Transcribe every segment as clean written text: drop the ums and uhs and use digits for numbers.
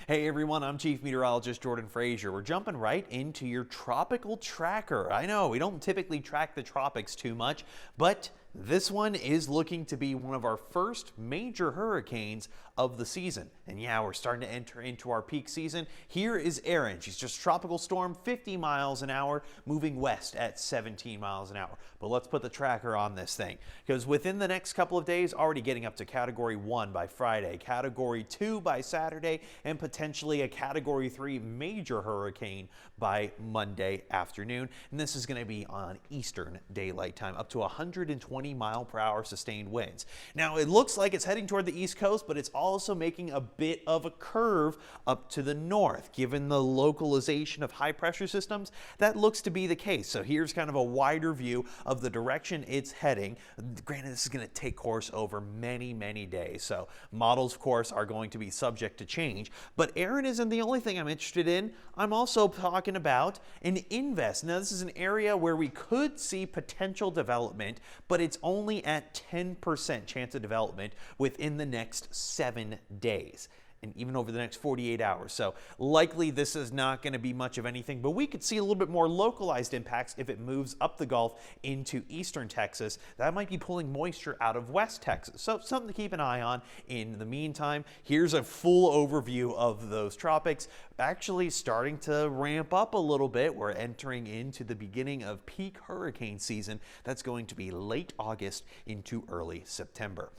Hey everyone, I'm Chief Meteorologist Jordan Frazier. We're jumping right into your tropical tracker. I know we don't typically track the tropics too much, but this one is looking to be one of our first major hurricanes of the season. And yeah, we're starting to enter into our peak season. Here is Erin. She's just tropical storm, 50 miles an hour, moving west at 17 miles an hour. But let's put the tracker on this thing, because within the next couple of days, already getting up to Category 1 by Friday, Category 2 by Saturday, and potentially a Category 3 major hurricane by Monday afternoon. And this is going to be on Eastern Daylight Time, up to 120-mile-per-hour sustained winds. Now, it looks like it's heading toward the East Coast, but it's also making a bit of a curve up to the north. Given the localization of high-pressure systems, that looks to be the case. So here's kind of a wider view of the direction it's heading. Granted, this is going to take course over many, many days. So models, of course, are going to be subject to change. But Erin isn't the only thing I'm interested in. I'm also talking about an invest. Now, this is an area where we could see potential development, but it's only at 10% chance of development within the next 7 days. And even over the next 48 hours. So likely this is not going to be much of anything, but we could see a little bit more localized impacts if it moves up the Gulf into eastern Texas. That might be pulling moisture out of West Texas. So something to keep an eye on. In the meantime, here's a full overview of those tropics. Actually starting to ramp up a little bit. We're entering into the beginning of peak hurricane season. That's going to be late August into early September.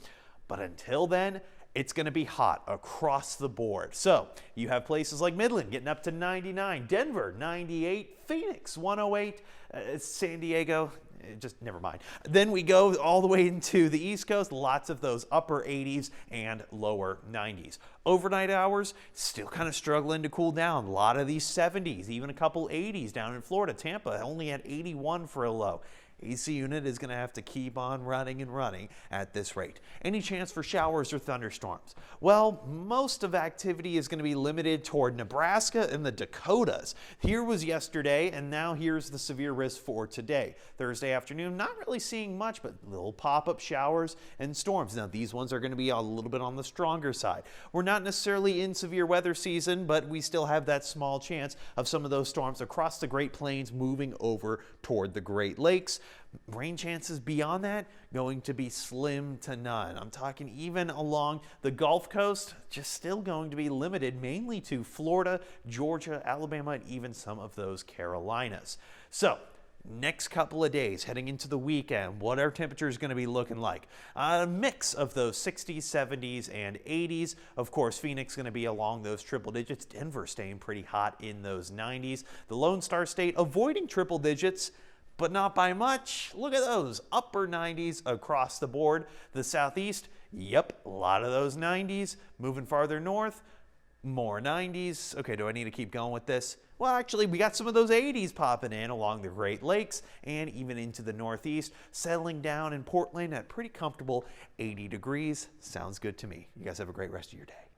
But until then, it's going to be hot across the board. So you have places like Midland getting up to 99, Denver 98, Phoenix 108, San Diego, just never mind. Then we go all the way into the East Coast, lots of those upper 80s and lower 90s. Overnight hours, still kind of struggling to cool down. A lot of these 70s, even a couple 80s down in Florida. Tampa only at 81 for a low. AC unit is going to have to keep on running and running at this rate. Any chance for showers or thunderstorms? Well, most of activity is going to be limited toward Nebraska and the Dakotas. Here was yesterday, and now here's the severe risk for today. Thursday afternoon, not really seeing much, but little pop-up showers and storms. Now, these ones are going to be a little bit on the stronger side. We're not necessarily in severe weather season, but we still have that small chance of some of those storms across the Great Plains moving over toward the Great Lakes. Rain chances beyond that going to be slim to none. I'm talking even along the Gulf Coast, just still going to be limited mainly to Florida, Georgia, Alabama, and even some of those Carolinas. So next couple of days heading into the weekend, what our temperature is going to be looking like. A mix of those 60s, 70s, and 80s. Of course, Phoenix going to be along those triple digits. Denver staying pretty hot in those 90s. The Lone Star State avoiding triple digits, but not by much. Look at those upper 90s across the board. The Southeast, yep, a lot of those 90s. Moving farther north, more 90s. Okay, do I need to keep going with this? Well, actually, we got some of those 80s popping in along the Great Lakes and even into the Northeast, settling down in Portland at pretty comfortable 80 degrees. Sounds good to me. You guys have a great rest of your day.